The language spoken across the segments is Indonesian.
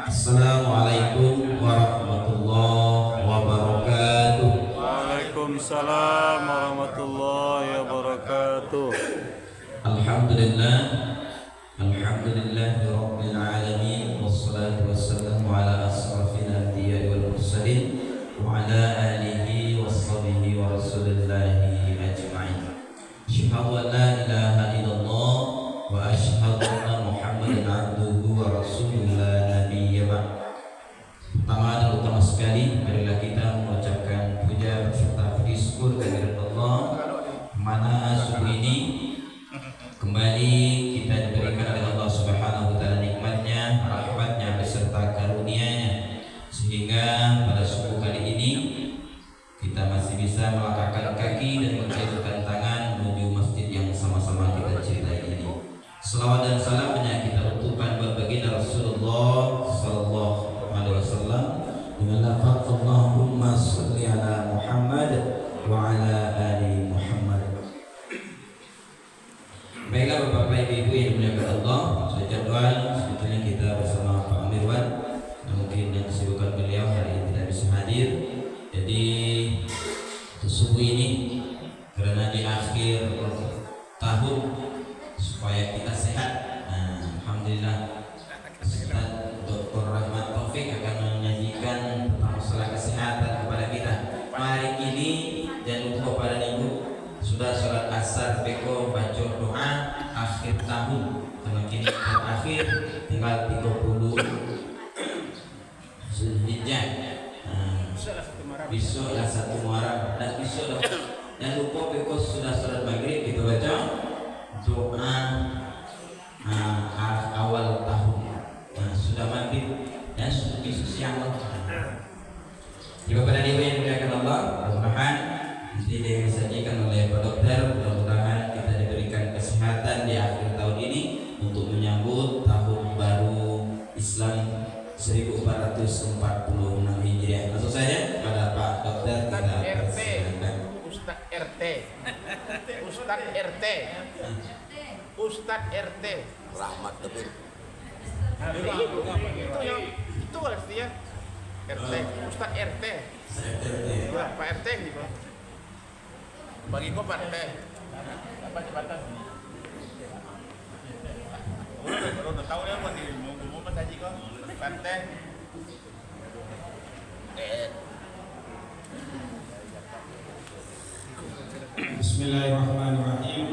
Assalamualaikum warahmatullahi wabarakatuh. Waalaikumsalam warahmatullahi wabarakatuh. Alhamdulillah, alhamdulillahi rabbil alamin, wassalatu wassalamu ala asrafil anbiya'i wal mursalin wa ala alihi washabihi wa rasulillahi ajma'in. Asyhadu an la ilaha illallah wa asyhadu anna Muhammadan abduhu wa rasuluhu la nabiyya ba'd. Pertama dan utama sekali, marilah kita mengucapkan puja serta puji syukur kehadirat Allah, mana subuh ini kembali kita diberikan oleh Allah Subhanahu wa taala nikmatnya, rahmatnya beserta karunia-Nya, sehingga pada subuh kali ini kita masih bisa melangkahkan kaki dan menjulurkan tangan menuju masjid yang sama-sama kita cintai ini. Selawat dan salam hanya kita utuhkan buat baginda Rasulullah sallallahu alaihi wasallam dengan lafaz Allahumma shalli ala Muhammad wa ala ali Muhammad. Baiklah Bapak Ibu yang dimuliakan Allah, sesuai jadwal sebetulnya kita bersama Pak Amirwan, mungkin dengan kesibukan beliau hari ini tidak bisa hadir. Jadi subuh ini karena di akhir tahun supaya kita sehat. Nah, alhamdulillah Ustaz Dr. Rahmat Taufik akan menyajikan masalah kesehatan kepada kita. Hari ini jangan lupa pada minggu sudah sholat asar, beko, baca doa akhir tahun. Karena kini terakhir tinggal 30 Zulhijjah. Besok lah 1 Muharram dan besok jangan lupa beko sudah sholat maghrib kita baca doa awal tahun. Nah, sudah maghrib dan sudah siang. Jika pada dia yang dimuliakan Allah, mudah-mudahan nanti dia disajikan oleh Pak Dokter. Mudah-mudahan kita diberikan kesehatan di akhir tahun ini untuk menyambut tahun baru Islam 1446 Hijriah. Langsung saja pada Pak Dokter kita persilakan. Ustaz RT. Ustaz RT. Ustaz RT. Rahmat tapi Itu artinya RT. Ustaz RT. Ya, Pak RT gitu. Bagi gua Pak RT. Apa jabatan? Udah tahu ya buat mau Mas Haji kok. Pak RT. Bismillahirrahmanirrahim.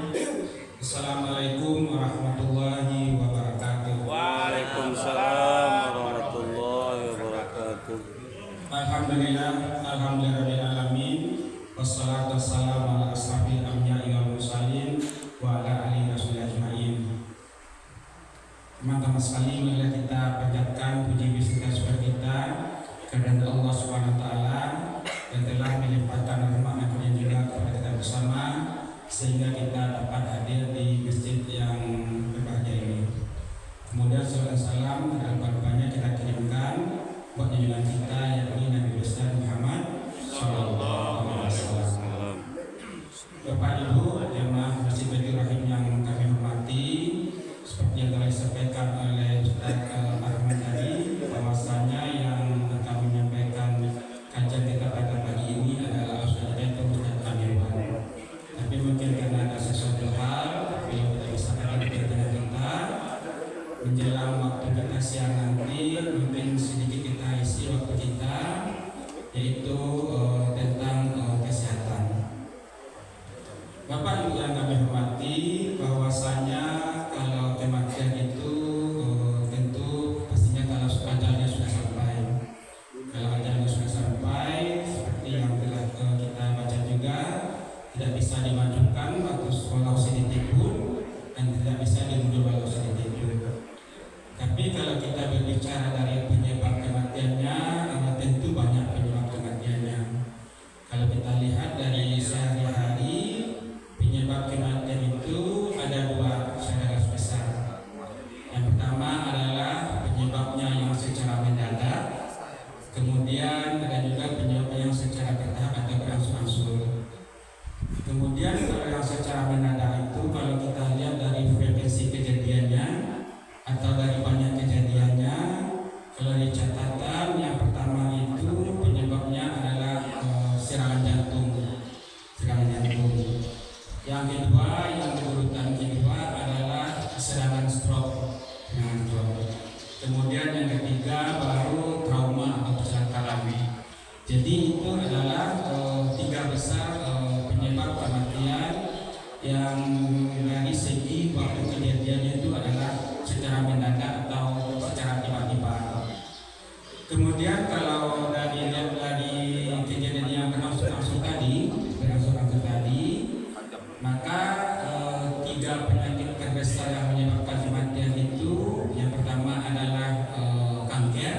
Assalamualaikum warahmatullahi wabarakatuh. Waalaikumsalam warahmatullahi wabarakatuh. Alhamdulillah, alhamdulillahirabbil alamin. Wassalatu wassalamu ala asrofil anbiya'i wal mursalin wa ala alihi wasallam ajma'in. Teman-teman sekalian, marilah kita panjatkan puji kita syukur kita kepada Allah Subhanahu wa taala yang telah melimpahkan rahmat-Nya juga kepada kita bersama sehingga kita dapat hadir di masjid yang berbahagia ini. Kemudian salawat salam dan banyak kita kirimkan buat junjungan kita yakni Nabi besar Muhammad sallallahu alaihi wasallam. Bapak Ibu jemaah Masjid Baitur Rahim yang kami hormati, seperti yang telah disampaikan oleh Ustaz Ahmad tadi, bahwasanya yang akan menyampaikan kajian kita pada pagi ini adalah Ustaz Amirwan. Tapi mungkin karena ada sesuatu hal beliau tidak bisa hadir di tengah kita menjelang waktu kita siang nanti, mungkin sedikit kita isi waktu kita yaitu tentang kesehatan. Bapak Ibu yang kami hormati, bahwasanya kalau kematian itu tentu pastinya kalau ajalnya sudah sampai. Kalau ajalnya sudah sampai, seperti yang telah kita baca juga, tidak bisa dimajukan walau sedikit pun dan tidak bisa diundur walau sedikit pun. Tapi kalau kita berbicara dari penyebab kematiannya, tentu banyak penyebab kematiannya. Kalau kita lihat dari sehari-hari, penyebab kematian itu ada 2 secara besar. Yang pertama adalah penyebabnya yang secara mendadak, kemudian ada juga penyebab yang secara bertahap atau berangsur-angsur. Kemudian kalau yang secara mendadak itu, kalau kita lihat dari frekuensi kejadiannya atau dari banyak kejadiannya, Kemudian yang ketiga baru trauma atau kecelakaan. Jadi itu adalah tiga besar penyebab kematian yang dari segi waktu kejadiannya itu adalah secara mendadak atau secara tiba-tiba. Kemudian kalau dari kejadian yang berangsur-angsur tadi, maka tiga penyakit terbesar yang menyebabkan kematian itu, yang pertama adalah kanker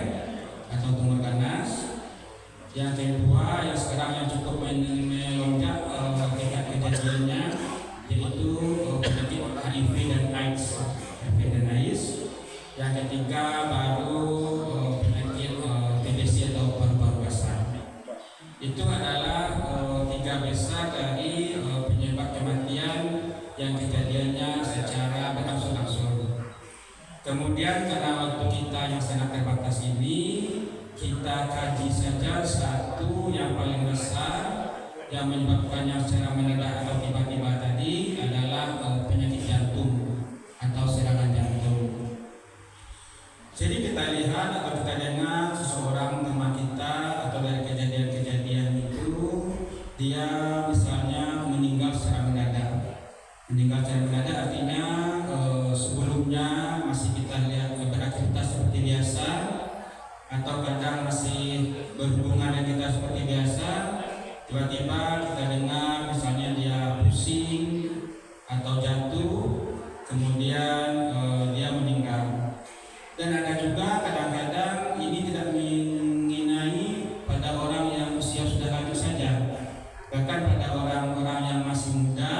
atau tumor ganas. Yang kedua, yang sekarang yang cukup melonjak tingkat kejadiannya, yaitu penyakit HIV dan AIDS. Yang ketiga baru penyakit TBC atau paru-paru basah. Itu adalah tiga besar dari penyebab kematian yang kejadiannya secara berangsur-angsur. Kemudian karena waktu kita yang sangat terbatas ini, kita kaji saja satu yang paling besar yang menyebabkannya secara mendadak atau tiba-tiba tadi adalah penyakit jantung atau serangan jantung. Jadi kita lihat atau kita dengar seseorang teman kita atau dari kejadian-kejadian itu, dia misalnya meninggal secara mendadak. Meninggal secara mendadak artinya sebelumnya masih kita lihat beraktivitas seperti biasa, atau kadang masih berhubungan dengan kita seperti biasa, tiba-tiba kita dengar misalnya dia pusing atau jatuh, kemudian dia meninggal. Dan ada juga kadang-kadang ini tidak mengenai pada orang yang usia sudah lanjut saja, bahkan pada orang-orang yang masih muda,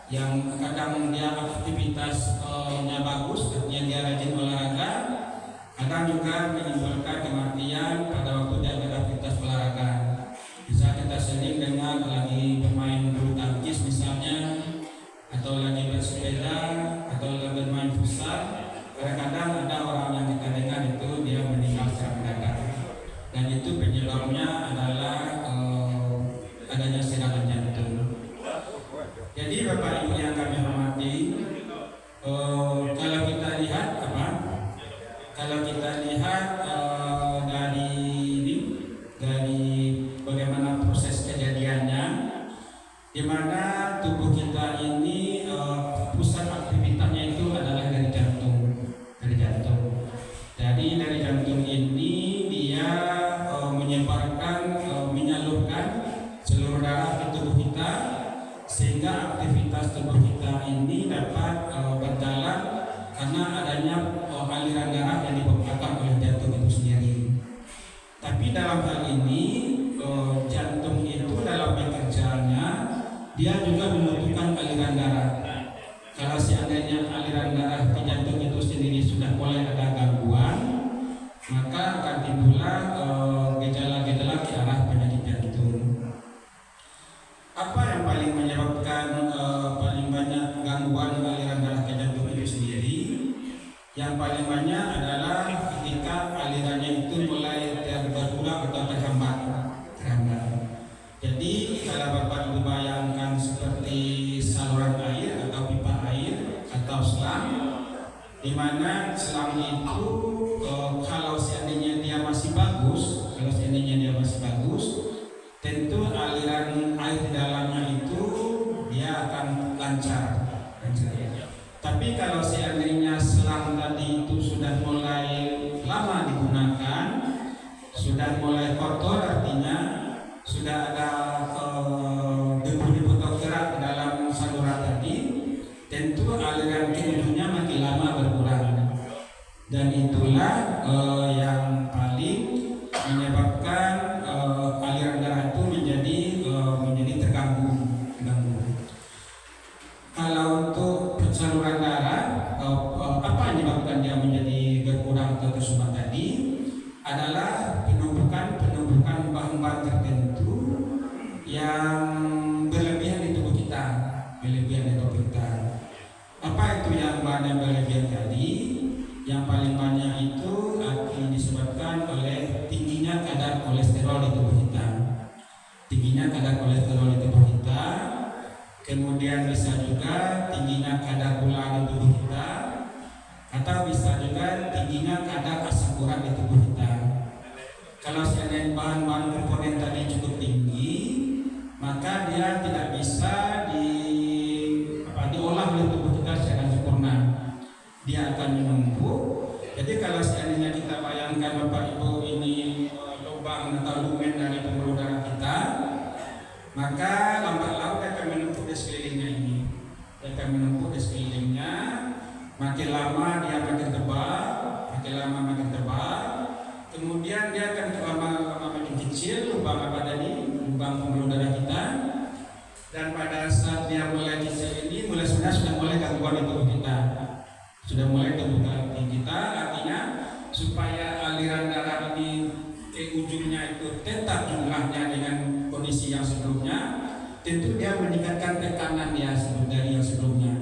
yang kadang dia aktivitasnya bagus, artinya dia rajin olahraga, kadang juga menimbulkan kematian pada waktu dia beraktivitas olahraga. Bisa kita sering dengar lagi bermain bulu tangkis misalnya, atau lagi bersepeda, atau lagi bermain futsal. Kadang-kadang ada orang yang kita dengar itu dia meninggal secara mendadak, dan itu penyebabnya adalah adanya serangan jantung. Jadi Bapak Ibu yang kami hormati, kalau kita lihat dari bagaimana proses kejadiannya, di mana tubuh kita ini pusat aktivitasnya itu adalah dari jantung. Jadi dari jantung ini dia menyalurkan seluruh darah ke tubuh kita, sehingga aktivitas tubuh kita ini dapat berjalan karena adanya aliran darah yang dibebaskan oleh jantung itu sendiri. Tapi dalam hal ini jantung itu dalam bekerjanya dia juga membutuhkan aliran darah. Kalau seandainya aliran darah ke jantung itu sendiri sudah mulai ada gangguan, maka akan timbullah gejala-gejala ke arah penyakit jantung. Apa yang paling menyebabkan paling banyak gangguan aliran darah ke jantung itu sendiri? Yang paling banyak adalah ketika alirannya itu mulai berkurang atau terhambat. Jadi kalau Bapak Ibu bayangkan seperti saluran air atau pipa air atau selang, di mana selang itu kalau seandainya dia masih bagus, tentu aliran air di dalamnya itu dia akan lancar. Tapi kalau seandainya selang tadi itu sudah mulai lama digunakan, sudah mulai kotor, artinya sudah ada debu-debu tergerak di dalam saluran tadi, tentu aliran ke ujungnya makin lama berkurang, dan itulah yang paling menyebabkan aliran darah itu menjadi terganggu. Kalau untuk saluran darah, apa yang menyebabkan dia menjadi berkurang atau tersumbat tadi adalah penumpukan bahan-bahan tertentu yang berlebihan di tubuh kita. Apa itu yang bahan yang berlebihan tadi? Yang paling banyak itu disebabkan oleh tingginya kadar kolesterol di tubuh kita. Kemudian bisa juga tingginya kadar gula di tubuh kita, atau bisa juga tingginya terjadinya kadar asam urat di tubuh kita. Kalau seandainya bahan-bahan komponen tadi cukup tinggi, maka dia tidak bisa diolah oleh tubuh kita secara sempurna. Dia akan menumpuk. Jadi kalau seandainya kita bayangkan Bapak Ibu ini lubang atau lumen dari pembuluh darah kita, maka lambat laun dia akan menumpuk di sekelilingnya ini. Dia akan menumpuk di sekelilingnya. Makin lama dia makin tebal, makin lama makin tebal. Kemudian dia akan lama-lama makin kecil lubang apa tadi, lubang pembuluh darah kita. Dan pada saat dia mulai kecil ini, sudah mulai gangguan di tubuh kita, sudah mulai terbuka di kita. Artinya supaya aliran darah ini ke ujungnya itu tetap jumlahnya dengan kondisi yang sebelumnya, tentu dia meningkatkan tekanan dia dari yang sebelumnya.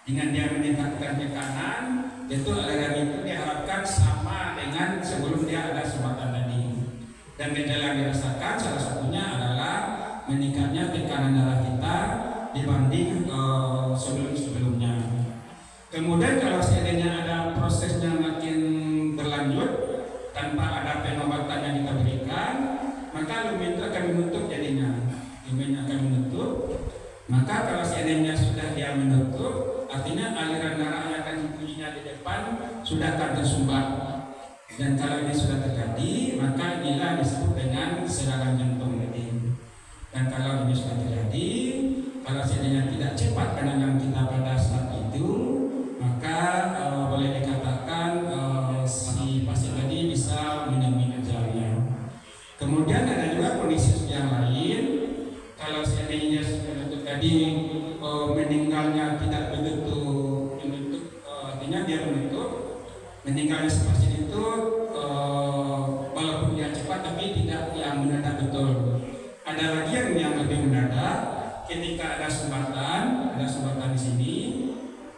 Dengan dia meningkatkan tekanan, tentu aliran itu diharapkan sama dengan sebelum dia ada sumbatan tadi. Dan gejala yang dirasakan salah satunya adalah meningkatnya tekanan darah kita dibanding sebelum-sebelumnya. Kemudian kalau seandainya ada prosesnya makin berlanjut tanpa ada pengobatan yang kita berikan, maka lumen itu akan menutup jadinya. Lumen akan menutup. Maka kalau seandainya sudah dia menutup, artinya aliran darah yang akan bunyinya di depan sudah akan tersumbat. Dan kalau ini sudah terjadi, maka inilah disebut dengan serangan jantung tadi. Dan kalau ini sudah terjadi, kalau seandainya tidak cepat penanganan kita pada saat itu, maka boleh dikatakan si pasien tadi bisa menemui ajalnya. Kemudian ada juga kondisi yang lain. Kalau seandainya tadi meninggalnya tidak begitu menutup, artinya dia menutup, meninggalnya si pasien itu walaupun dia cepat tapi tidak yang mendadak betul. Ada lagi yang lebih mendadak, ketika ada sumbatan di sini,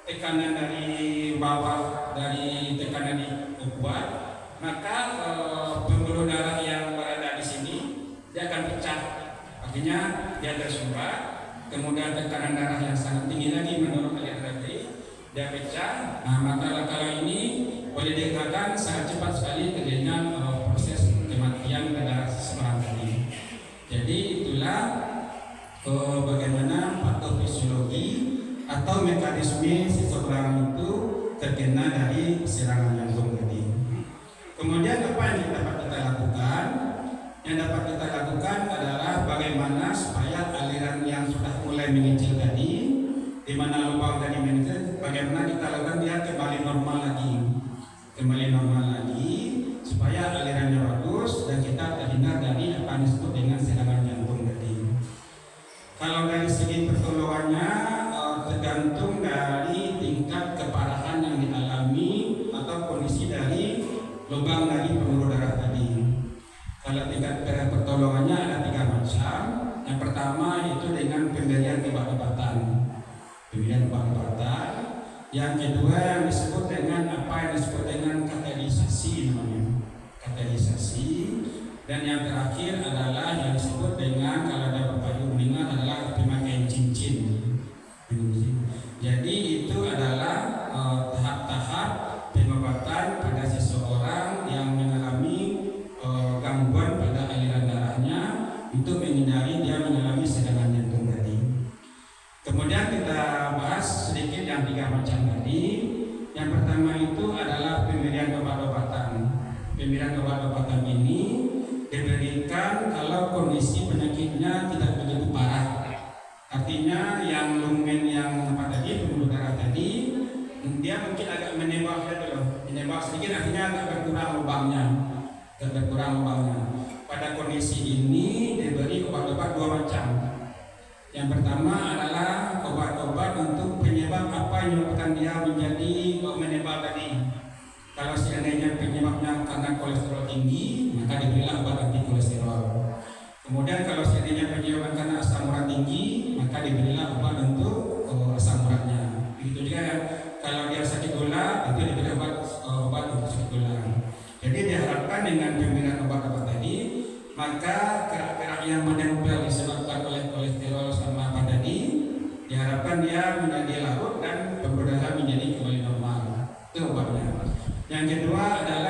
tekanan dari bawah, dari tekanan di kuat, maka pembuluh darah yang berada di sini dia akan pecah. Artinya dia tersumbat, kemudian tekanan darah yang sangat tinggi lagi menurut aliran tadi, dia pecah. Nah, maka kalau ini boleh dikatakan sangat cepat sekali terjadinya proses kematian pada seseorang tadi. Jadi itulah bagaimana patofisiologi atau mekanisme seseorang itu terkena dari serangan jantung tadi. Kemudian apa yang dapat kita lakukan? Yang dapat kita lakukan adalah bagaimana supaya aliran yang sudah mulai mengecil tadi, di mana lubang tadi mengecil, bagaimana kita lakukan dia kembali normal lagi, supaya alirannya bagus dan kita terhindar dari apa yang disebut dengan serangan jantung tadi. Kalau dari segi pertolongannya tergantung dari tingkat keparahan yang dialami atau kondisi dari lubang dari pembuluh darah tadi. Kalau tingkat pertolongannya ada 3 macam. Yang pertama itu dengan pemberian obat-obatan. Yang kedua yang disebut dengan apa yang disebut dengan kateterisasi namanya. Kateterisasi. Dan yang terakhir adalah yang disebut dengan, kalau ada Bapak Ibu mendengar, adalah pemakaian cincin. Jadi itu adalah tahap-tahap pengobatan pada seseorang yang mengalami gangguan pada aliran darahnya untuk menghindari dia mengalami serangan jantung tadi. Kemudian kita bahas sedikit yang 3 macam tadi. Yang pertama itu adalah pemberian obat-obatan. Pemberian obat-obatan ini diberikan kalau kondisi penyakitnya tidak begitu parah. Artinya yang lumen yang apa tadi, pembuluh darah tadi, dia mungkin agak menembak sedikit, artinya agak berkurang lubangnya. Pada kondisi ini diberi obat-obat 2 macam. Yang pertama adalah obat-obat untuk penyebab apa yang menyebabkan dia menjadi menebal tadi. Kalau seandainya penyebabnya karena kolesterol tinggi, maka diberilah obat anti kolesterol. Kemudian kalau seandainya penyebabnya karena asam urat tinggi, maka diberilah obat untuk asam uratnya. Begitu juga kalau dia sakit gula, itu diberi obat untuk sakit gula. Jadi diharapkan dengan pemberian obat-obat tadi, maka kerak-kerak yang menempel disebabkan oleh kolesterol sama apa tadi, diharapkan dia menjadi larut dan pembuluh darah menjadi kembali normal. Itu obatnya. Yang kedua adalah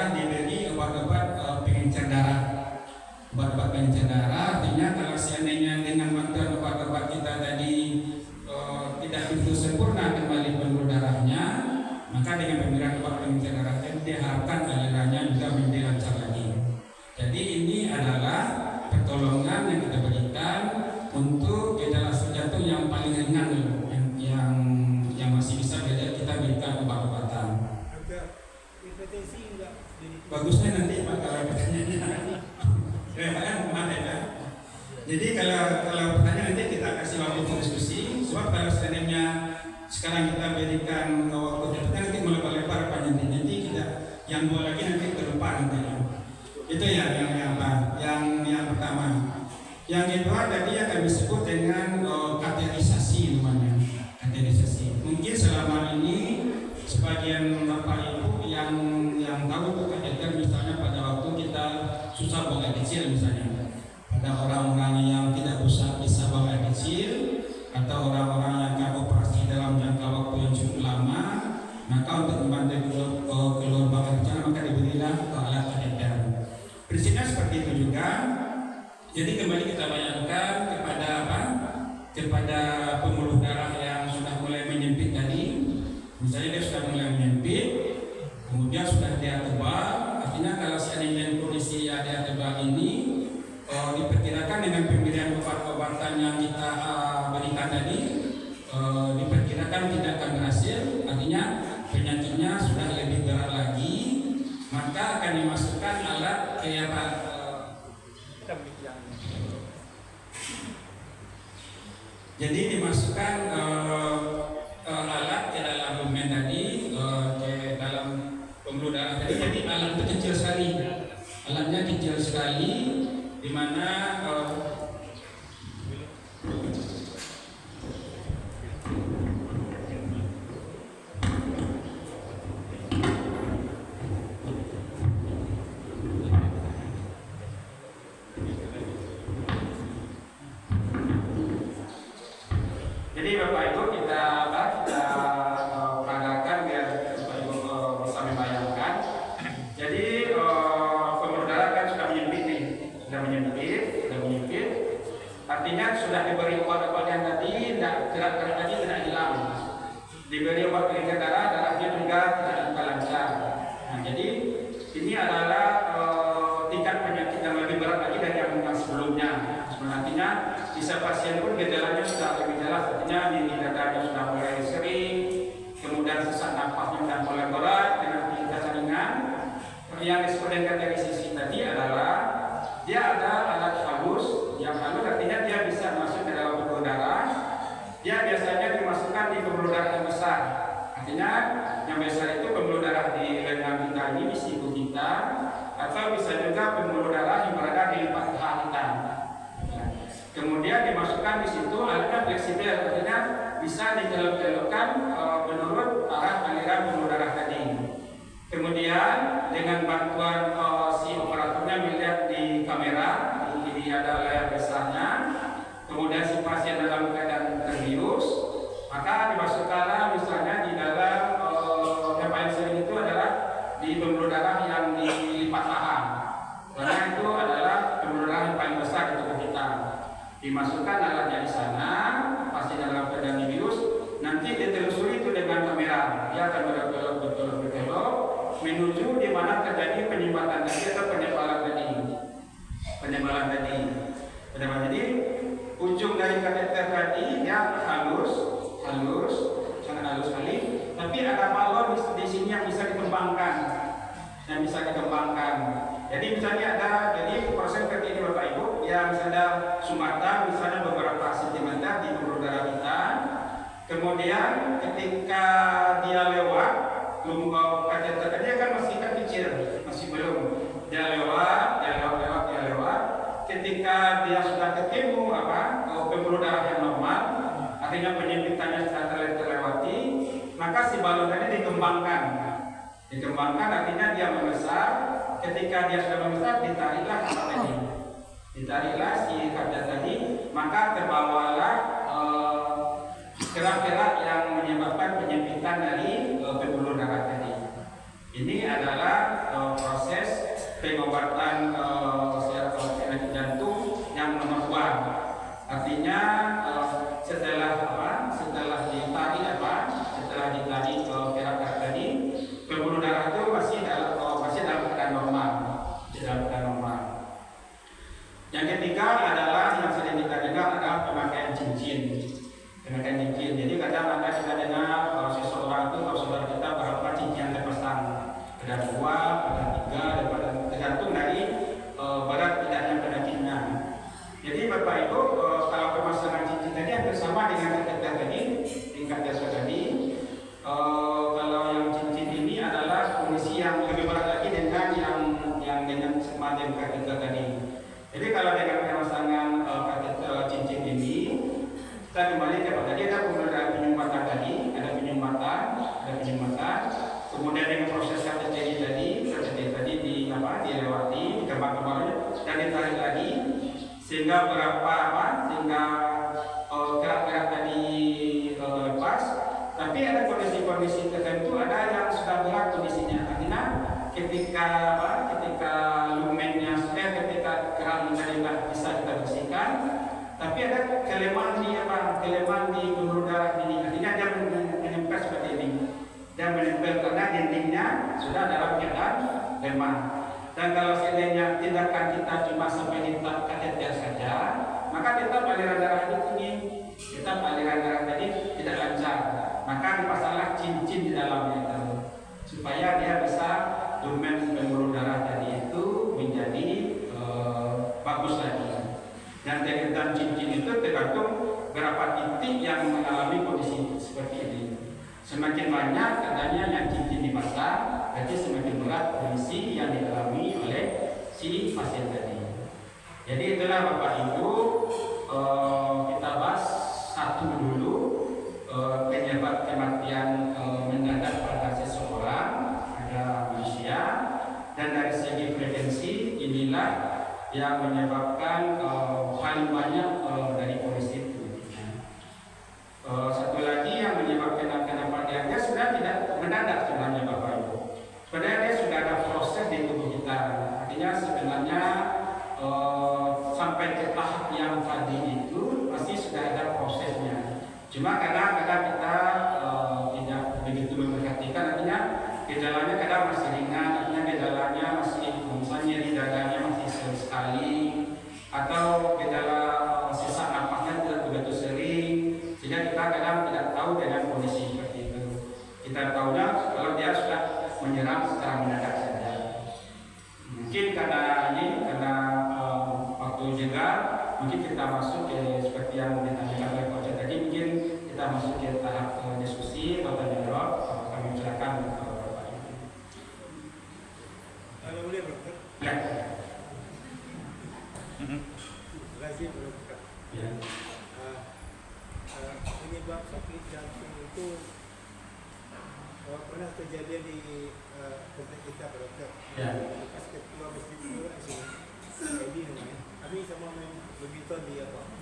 saya nanti Pak kalau pertanyaannya. Maaf ya. Jadi kalau pertanyaan nanti kita kasih waktu untuk diskusi. Sebab kalau seandainya sekarang kita berikan waktu kita nanti melebar-lebar Pak nanti kita yang dua lagi nanti terlupa nanti. Itu ya yang pertama. Yang kedua tadi yang kami sebut dengan kategorisasi namanya. Kategorisasi. Mungkin selama ini sebagian Bapak Ibu yang tahu kategori misalnya pada waktu kita susah buang air kecil misalnya. Ada orang-orang yang tidak bisa buang air kecil atau orang-orang yang akan operasi dalam jangka waktu yang cukup lama, maka untuk membantu keluar buang air kecil maka diberilah alat kateter. Prinsipnya seperti itu juga. Jadi kembali kita bayangkan kepada pembuluh darah yang sudah mulai menyempit tadi. Misalnya dia sudah mulai menyempit, kemudian sudah dia tebal. Artinya kalau seandainya kondisi dia tebal ini diperkirakan dengan pemberian obat-obatan yang kita berikan tadi, diperkirakan tidak akan berhasil. Artinya penyakitnya sudah lebih berat lagi, maka akan dimasukkan alat jadi dimasukkan alat ke dalam lumen tadi, ke dalam pembuluh darah tadi. Jadi alat itu kecil sekali, alatnya kecil sekali, di mana jadi Bapak Ibu kita peragakan biar Bapak Ibu bisa membayangkan. Jadi pembuluh darah kan sudah menyempit nih, sudah menyempit. Artinya sudah diberi obat-obat yang tadi, gerak-gerak tadi tidak hilang. Diberi obat peningkat darah, darahnya juga tidak lancar. Nah, jadi ini adalah tingkat penyakit yang lebih berat lagi dari yang sebelumnya. Artinya bisa pasien pun gejalanya sudah lebih jelas. Artinya di dadanya sudah mulai sering, kemudian sesak nafasnya sudah mulai berat dengan tingkat ringan. Yang disebut dengan kategorisasi tadi adalah dia ada alat halus, yang halus artinya dia bisa masuk ke dalam pembuluh darah. Dia biasanya dimasukkan di pembuluh darah yang besar. Artinya yang besar itu pembuluh darah di lengan kita ini, di siku kita, atau bisa juga pembuluh darah yang berada di paha kita. Kemudian dimasukkan di situ alatnya fleksibel, artinya bisa dikelok-kelokkan menurut arah aliran pembuluh darah tadi. Kemudian dengan bantuan si operatornya melihat di kamera, ini ada layar besarnya. Kemudian si pasien dalam keadaan terbius, maka dimasukkanlah misalnya di dalam yang paling sering itu adalah di pembuluh darah yang di lipat paha, karena itu adalah pembuluh darah yang paling besar di tubuh kita. Dimasukkan alatnya di sana, pasti dalam keadaan virus. Nanti ditelusuri itu dengan kamera, dia akan berbelok menuju di mana terjadi penyumbatan tadi atau penebalan tadi. Jadi ujung dari kateter tadi dia halus, sangat halus sekali. Tapi ada balon di sini yang bisa dikembangkan, Jadi misalnya jadi proses seperti ini Bapak Ibu, ya misalnya sumbatan, misalnya beberapa sentimeter di pembuluh darah kita. Kemudian ketika dia lewat, kateter tadi kan masih kecil, masih belum. Dia lewat. Ketika dia sudah ketemu pembuluh darah yang normal, artinya penyempitannya sudah terlewati, maka si balon tadi dikembangkan. Artinya dia membesar. Ketika dia sudah membesar, ditariklah si kateter tadi, maka terbawalah gerak-gerak yang menyebabkan penyempitan dari pembuluh darah tadi. Ini adalah proses pengobatan penyakit jantung yang nomor 2. Artinya setelah ditarik gerak-gerak tadi, pembuluh darah itu masih dalam keadaan normal. Yang ketiga adalah yang sering kita dengar adalah pemakaian cincin. Jadi kadang ada kita dengar kalau seseorang itu, kalau saudara kita berapa cincin yang terpasang, ada 2, ada 3, ada semacam kateter tadi. Jadi kalau dengan pemasangan kateter cincin ini, kita kembali kepada tadi ada penyumbatan tadi, ada penyumbatan, kemudian dengan proses kateter tadi dilewati, dikembang-kembangnya dan ditarik lagi sehingga gerak-gerak tadi lepas. Tapi ada kondisi-kondisi tertentu, ada yang sudah berat kondisinya. Artinya ketika lumennya ketika keramnya tidak bisa kita bersihkan, tapi ada kelemahan di pembuluh darah ini. Artinya dia menempel seperti ini. Dia menempel karena dindingnya sudah dalam keadaan lemah. Dan kalau seandainya tindakan kita cuma sampai di tahap kateter saja, maka kita aliran darah itu tinggi, aliran darah tadi tidak lancar. Maka dipasanglah cincin di dalamnya itu, supaya dia bisa lumen pembuluh darah tadi itu menjadi bagus lagi. Dan tergantung cincin itu tergantung berapa titik yang mengalami kondisi seperti ini. Semakin banyak katanya yang cincin dipasang, berarti semakin berat kondisi yang dialami oleh si pasien tadi. Jadi itulah Bapak Ibu, kita bahas satu dulu penyebab kematian mendadak pada seseorang, ada manusia, dan dari segi frekuensi inilah yang menyebabkan paling banyak dari kondisi itu. Satu lagi yang menyebabkan kenapa dia sudah tidak mendadak sebenarnya Bapak Ibu. Sebenarnya dia sudah ada proses di tubuh kita. Artinya sebenarnya sampai ke tahap yang tadi itu pasti sudah ada prosesnya. Cuma kadang-kadang kita tidak begitu memperhatikan, artinya gejalanya kadang masih ringan, artinya gejalanya masih misalnya nyeri dadanya masih sekali, atau gejala sesak napasnya tidak begitu sering, sehingga kita kadang tidak tahu dengan kondisi seperti itu. Kita tahunya kalau dia sudah menyerang secara mendadak saja. Mungkin karena waktu juga mungkin kita masuk ke seperti yang ditanyakan oleh Coach tadi, mungkin kita masuk ke tahap diskusi atau tanya jawab. Kami silakan Bapak Ibu. Kalau boleh dokter. Ya. Terima kasih dokter. Ya. Penyebab sakit jantung itu pernah terjadi di komplek kita dokter. Ya. Pas ketua masjid itu di sini. Jadi namanya. Kami sama main badminton di belakang.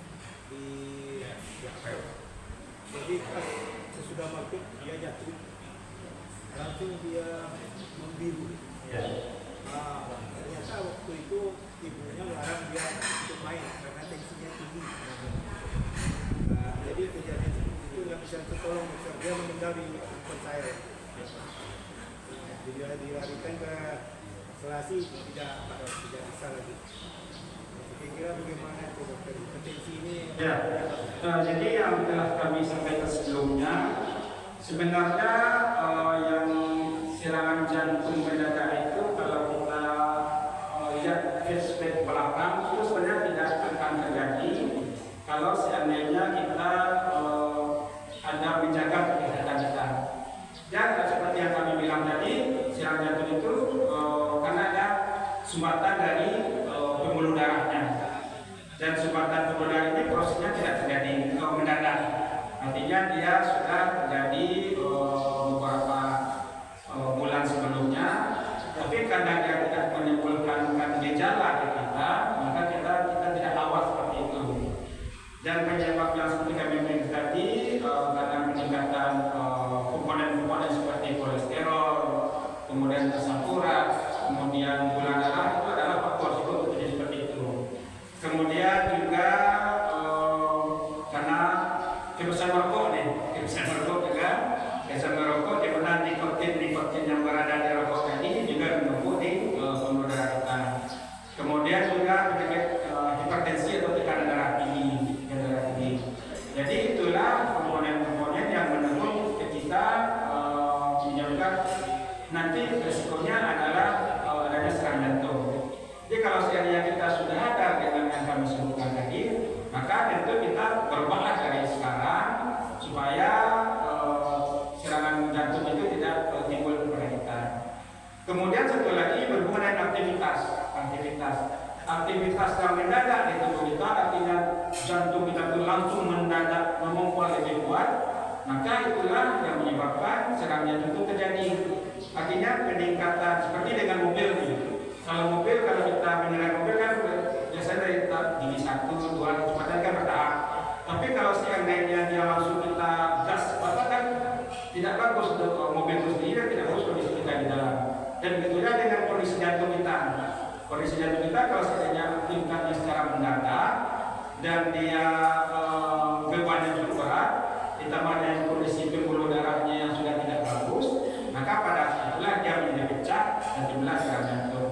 Jadi pas sesudah maghrib dia jatuh, langsung dia membiru. Ya. Ternyata waktu itu ibunya larang dia untuk main karena tensinya tinggi. Jadi kejadian itu nggak bisa tertolong, dia meninggal di tempat saya. Dia dilarikan ke isolasi, tidak bisa lagi. Kira-kira bagaimana itu dokter? Potensi ini? Ya. Jadi yang telah kami sampaikan sebelumnya, sebenarnya yang serangan jantung mendadak itu kalau kita lihat flashback belakang itu sebenarnya tidak akan terjadi kalau seandainya kita ada menjaga kesehatan kita. Dan seperti yang kami bilang tadi, serangan jantung itu karena ada sumbatan dari pembuluh darahnya, dan sumbatan pembuluh darah ini prosesnya tidak terjadi mendadak. Artinya dia sudah terjadi beberapa bulan sebelumnya, tapi karena dia tidak menimbulkan gejala di kita, maka kita tidak awal seperti itu. Dan penyebab yang seperti kami bilang tadi karena peningkatan komponen-komponen seperti kolesterol, kemudian asam urat, kemudian gula darah, itu adalah faktor sebetulnya seperti itu. Kemudian juga karena kebiasaan merokok juga, kebiasaan merokok di mana nikotin yang berada di rokok tadi juga menumpuk di pembuluh darah kita. Kemudian juga penyakit hipertensi atau tekanan darah tinggi. Jadi itulah komponen-komponen yang menumpuk ke kita menyebabkan nanti resikonya adalah adanya serangan jantung. Jadi kalau seandainya kita sudah ada dengan yang kami sebutkan tadi, maka tentu kita berubahlah dari sekarang supaya serangan jantung itu tidak timbul kepada kita. Kemudian satu lagi berhubungan dengan aktivitas. aktivitas yang mendadak di tubuh kita, artinya jantung kita itu langsung mendadak memompa lebih kuat, maka itulah yang menyebabkan serangan jantung itu terjadi. Artinya peningkatan seperti dengan mobil ini. Kalau kita menyerang mobil kan biasanya dari gigi 1, 2, kecepatan kan bertahap. Tapi kalau seandainya dia langsung kita gas, maka kan tidak bagus untuk mobil itu sendiri, dan tidak bagus kondisi kita di dalam. Dan begitulah dengan kondisi jantung kita. Kondisi jantung kita kalau seandainya aktifkannya secara mendadak dan dia bebannya cukup berat, ditambah dengan kondisi pembuluh darahnya yang sudah tidak bagus, maka pada saat itulah dia menjadi pecah dan timbullah serangan jantung.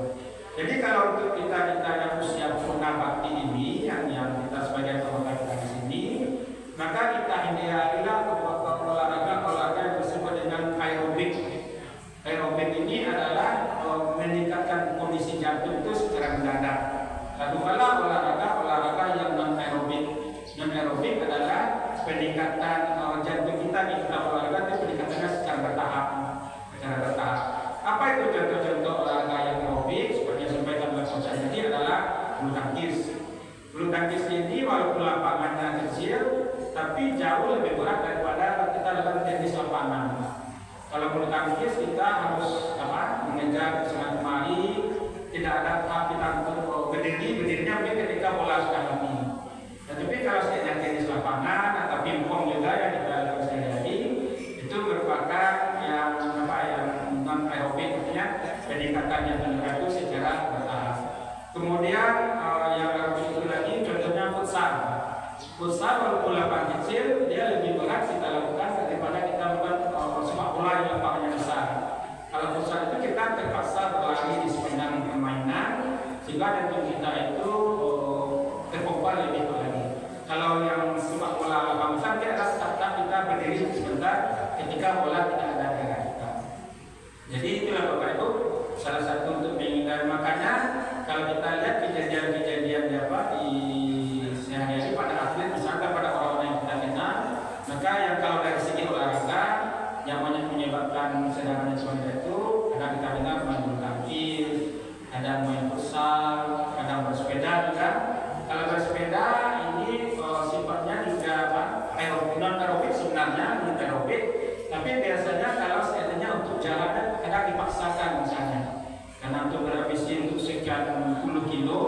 Jadi kalau untuk kita ditanya usia purna bakti ini yang kita sebagai pemerintah kita di sini, maka kita hindarilah olahraga yang bersifat dengan aerobik. Aerobik ini adalah meningkatkan kondisi jantung itu secara mendadak. Lalu kalau olahraga yang non aerobik. Non aerobik adalah peningkatan jantung kita di olahraga itu peningkatannya secara bertahap. Apa itu contoh-contoh olahraga yang aerobik? Seperti yang disampaikan oleh Coach tadi adalah bulu tangkis. Bulu tangkis ini walaupun lapangannya kecil, tapi jauh lebih berat daripada kita lakukan tenis lapangan. Kalau bulu tangkis kita harus mengejar kesana kemari, tidak ada kita untuk berdirinya mungkin ketika bola sudah mati. Tetapi kalau saya tenis lapangan atau pingpong juga yang kita lakukan sehari-hari, itu merupakan yang non aerobik, artinya peningkatan jantung itu secara bertahap. Kemudian yang aerobik itu lagi contohnya futsal. Futsal walaupun lapangan kecil, dia lebih berat kita lakukan daripada kita melakukan sepak bola yang lapangannya besar. Kalau futsal itu kita terpaksa berlari di sepanjang permainan sehingga jantung kita itu terpompa lebih lagi. Kalau yang sepak bola lapangan besar, kita kita berdiri sebentar ketika bola tidak ada di arah kita. Jadi itulah Bapak Ibu salah satu untuk menghindari. Makanya kalau kita lihat kejadian-kejadian di sehari-hari pada atlet, misalkan pada orang-orang yang kita kenal, maka yang kalau dari segi olahraga yang banyak menyebabkan serangan jantung itu ada kita dengar main bulu tangkis, ada main futsal, ada bersepeda juga. Kalau bersepeda ini sifatnya juga aerobik, non aerobik sebenarnya, non aerobik, tapi biasanya kalau seandainya untuk jalan kadang dipaksakan misalnya, karena untuk berhabisnya untuk sekian puluh kilo,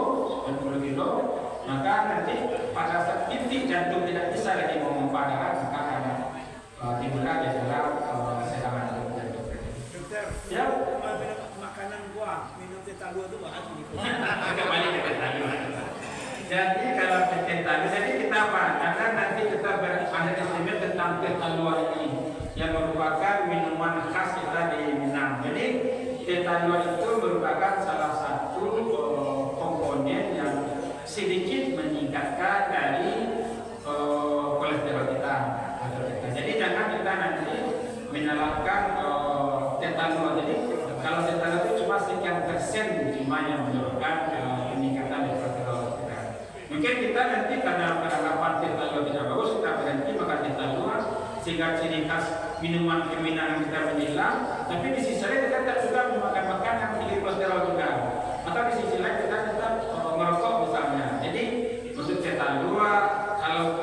maka nanti pada saat titik jantung tidak bisa lagi memompa darah, maka ada timbullah gejala serangan jantung. Dokter, ya makanan buah, minum teh talua itu bahas gitu. Kembali ke teh talua. Jadi kalau teh talua, jadi kita akan nanti kita berada istimewa tentang teh talua ini yang merupakan minuman khas kita di Minang. Jadi teh talua itu merupakan salah satu komponen yang sedikit meningkatkan dari kolesterol kita. Jadi jangan kita nanti menyalahkan teh talua. Jadi kalau teh talua itu cuma sekian persen cuma yang menyebabkan peningkatan kolesterol kita. Mungkin kita nanti karena penanggapan teh talua tidak bagus, kita berhenti makan teh talua sehingga ciri khas minuman keminangan kita menghilang. Tapi di sisi lain kita tetap juga makan yang tinggi kolesterol juga. Maka di sisi lain kita tetap merokok misalnya. Jadi untuk teh talua kalau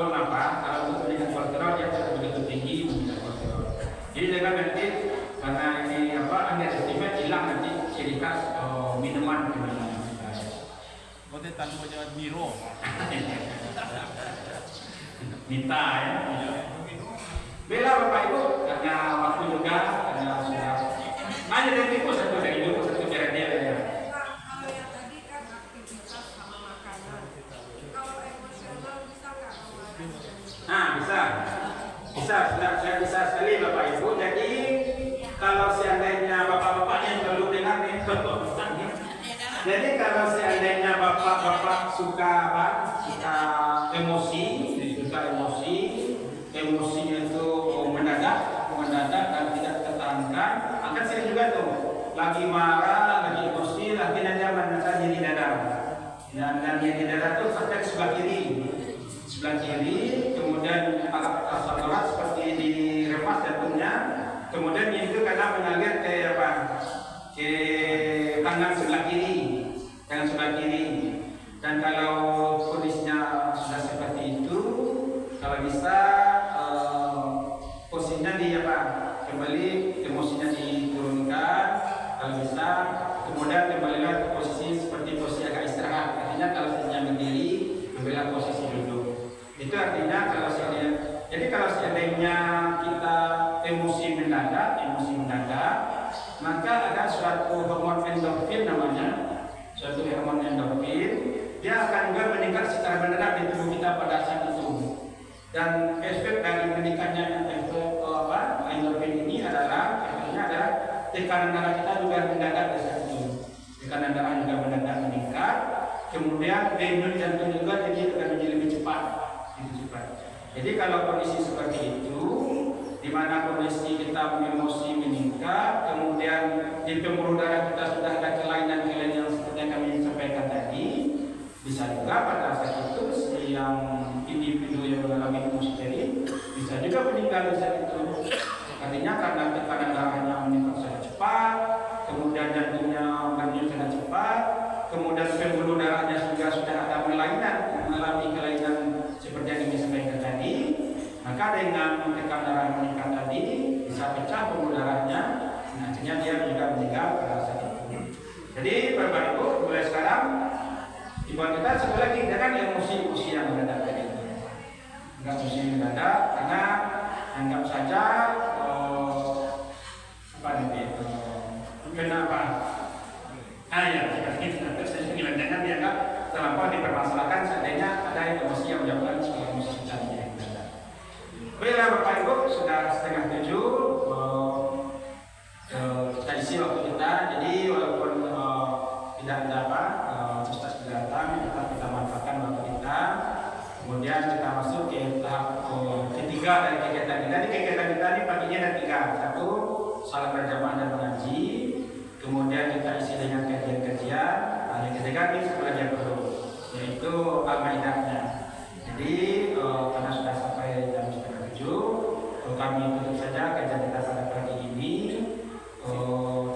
untuk meningkat kolesterol dia tidak begitu tinggi meningkat kolesterol. Jadi dengan nanti karena ini underestimate hilang nanti ciri khas minuman keminangan kita. Teh talua jangan miro. Minta ya. Bela Bapak Ibu, karena waktu juga, karena sudah ada dari ibu satu cara dia ya. Kalau yang tadi kan aktivitas sama makanan. Kalau emosional bisa nggak kalau Bisa sekali Bapak Ibu. Jadi kalau seandainya bapak-bapak yang perlu dengar nih, jadi kalau seandainya bapak-bapak suka emosinya itu mendadak dan tidak tertahankan, akan sering juga tuh lagi marah, lagi emosi, lagi nanti merasa nyeri dada. Dan nyeri dada tuh ada di sebelah kiri, kemudian agak terasa berat seperti diremas jantungnya, kemudian itu kadang mengalir ke tangan sebelah kiri Dan efek dari meningkatnya endorfin ini adalah efeknya adalah tekanan darah kita juga mendadak itu. Tekanan darah juga mendadak meningkat. Kemudian denyut jantung juga jadi akan menjadi lebih cepat. Jadi kalau kondisi seperti itu, di mana kondisi kita emosi meningkat, kemudian di pembuluh darah kita sudah ada kelainan-kelainan yang seperti yang kami sampaikan tadi, bisa juga pada saat itu si yang individu yang mengalami hemosiderin bisa juga meninggal di saat itu. Artinya karena tekanan darahnya meningkat sangat cepat, kemudian jantungnya berdenyut sangat cepat, kemudian pembuluh darahnya juga sudah ada mengalami kelainan seperti yang kami sampaikan tadi, maka dengan tekanan darah meningkat tadi bisa pecah pembuluh darahnya, artinya dia juga meninggal pada saat itu. Jadi Bapak Ibu, mulai sekarang ibarat kita sekali lagi jangan emosi yang mendadak tadi. Enggak emosi mendadak karena anggap saja kenapa? Saya bilang jangan dianggap terlampau dipermasalahkan seandainya ada emosi yang menyebabkan emosi tadi. Baiklah Bapak Ibu, sudah 6:30 kita isi waktu kita. Jadi walaupun tidak ada Ustaz tidak datang, tetap kita manfaatkan waktu kita. Kemudian kita masuk ke tahap ketiga dari kegiatan kita. Di kegiatan kita ini paginya ada 3. 1, salat berjamaah dan mengaji. Kemudian kita isi dengan kajian-kajian. Yang ketiga ini belajar dulu, yaitu Al-Maidah-nya. Jadi karena sudah sampai jam 6:30, kami tutup saja kajian kita pada pagi ini.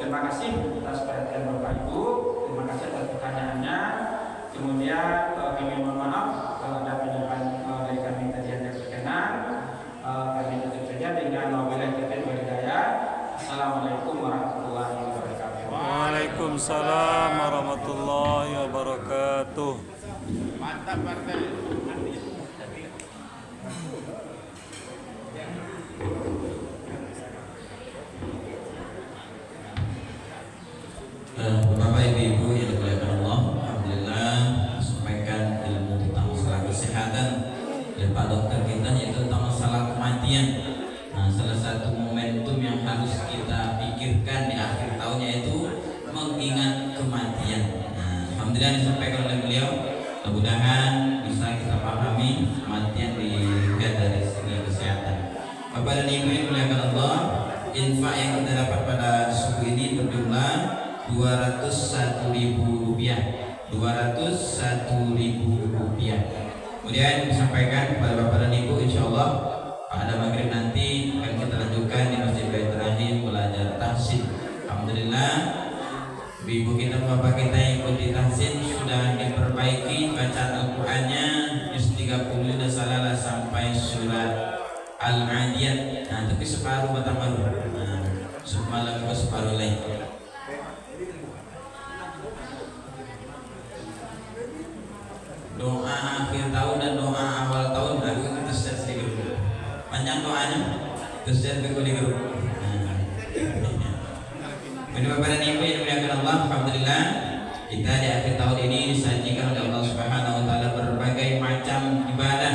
Terima kasih atas perhatian Bapak Ibu. Terima kasih atas pertanyaannya. Kemudian kami mohon maaf kalau ada penyampaian dari kami tadi yang tidak berkenan. Kami tutup saja dengan wabillahi taufiq wal hidayah. Assalamualaikum warahmatullahi wabarakatuh. Waalaikumsalam warahmatullahi wabarakatuh. Mantap partai. Bapak Ibu yang dimuliakan Allah, alhamdulillah sampaikan ilmu tentang masalah kesehatan dari Pak Dokter kita, yaitu tentang masalah kematian. Nah, salah satu momentum yang harus kita pikirkan di akhir tahun yaitu mengingat kematian. Nah, alhamdulillah disampaikan oleh beliau. Mudah-mudahan bisa kita pahami kematian dilihat dari segi kesehatan. Bapak dan Ibu yang dimuliakan Allah, infak yang kita dapat pada subuh ini berjumlah Rp201.000. Rp201.000. Kemudian disampaikan kepada Bapak dan Ibu, insya Allah pada maghrib nanti akan kita lanjutkan di Masjid Baitur Rahim belajar tahsin. Alhamdulillah, ibu kita, bapak kita yang ikuti tahsin sudah diperbaiki bacaan Al-Qur'annya juz 30 dan salah sampai surat Al-Adiyat. Nah, tapi separuh batang baru. Nah, semalam ke separuh lain. Doa akhir tahun dan doa awal tahun baru kita set di grup. Panjang doanya terus set di grup. Jadi Bapak dan Ibu yang dimuliakan Allah, alhamdulillah kita di akhir tahun ini disajikan oleh Allah Subhanahu wa taala berbagai macam ibadah.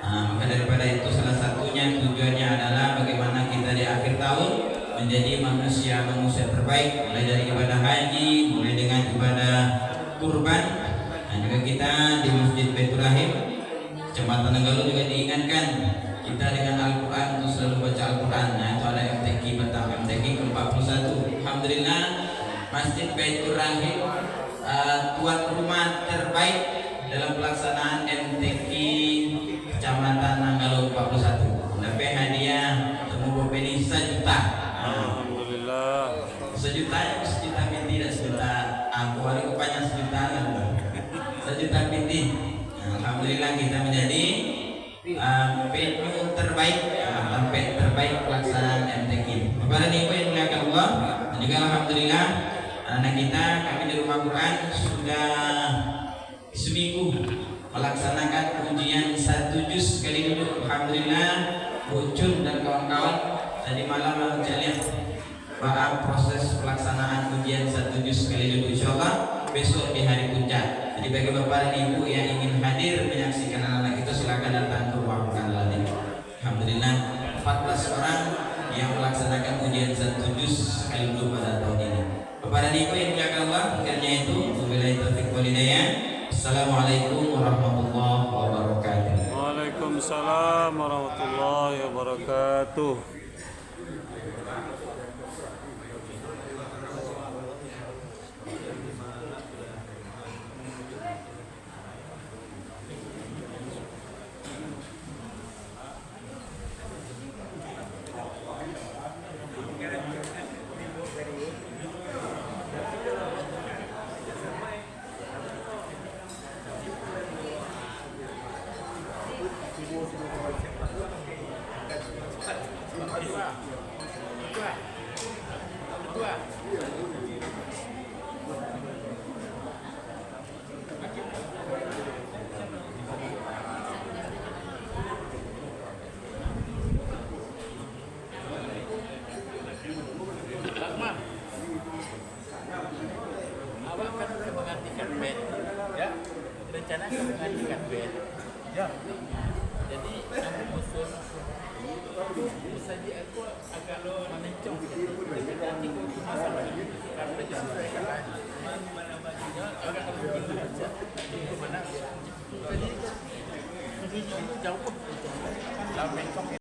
Nah, maka daripada itu salah satunya tujuannya adalah bagaimana kita di akhir tahun menjadi manusia terbaik, mulai dari ibadah haji, mulai dengan ibadah kurban. Dan juga kita di Masjid Baitur Rahim Kecamatan Nenggala juga diingatkan kita dengan Al-Quran untuk selalu baca Al-Quran. Nah, itu ada MTQ Batam, MTQ ke-41. Alhamdulillah Masjid Baitur Rahim tuan rumah terbaik dalam pelaksanaan MTQ Kecamatan Nenggala 41. Dapat hadiah semua beni 1 juta. Alhamdulillah. 1 juta binti dan 1 juta aku hari kepanjang 1 juta kan. 1 juta binti. Alhamdulillah kita menjadi venue terbaik, tempat terbaik pelaksanaan MTQ. Bapak dan Ibu yang dimuliakan Allah, dan juga alhamdulillah anak kita kami di rumah Quran sudah seminggu melaksanakan ujian 1 juz sekali dulu. Alhamdulillah Ucun dan kawan-kawan tadi malam saya lihat proses pelaksanaan ujian 1 juz sekali dulu, insyaallah besok di hari puncak. Jadi bagi Bapak dan Ibu yang ingin hadir menyaksikan anak-anak itu silakan datang ke rumah Quran. genap 14 orang yang melaksanakan ujian satu juz ilmu pada tahun ini. Bapak dan Ibu yang dimuliakan Allah, akhirnya itu wabillahi taufiq wal hidayah. Assalamualaikum warahmatullahi wabarakatuh. Waalaikumsalam warahmatullahi wabarakatuh. Awak akan menggantikan bed, ya? Rencana akan menggantikan bed, ya? Jadi kamu usul saja aku agak menencong nanti aku masalah karena disesuaikan lagi ya agak begitu aja itu mana jadi jauh lah mencong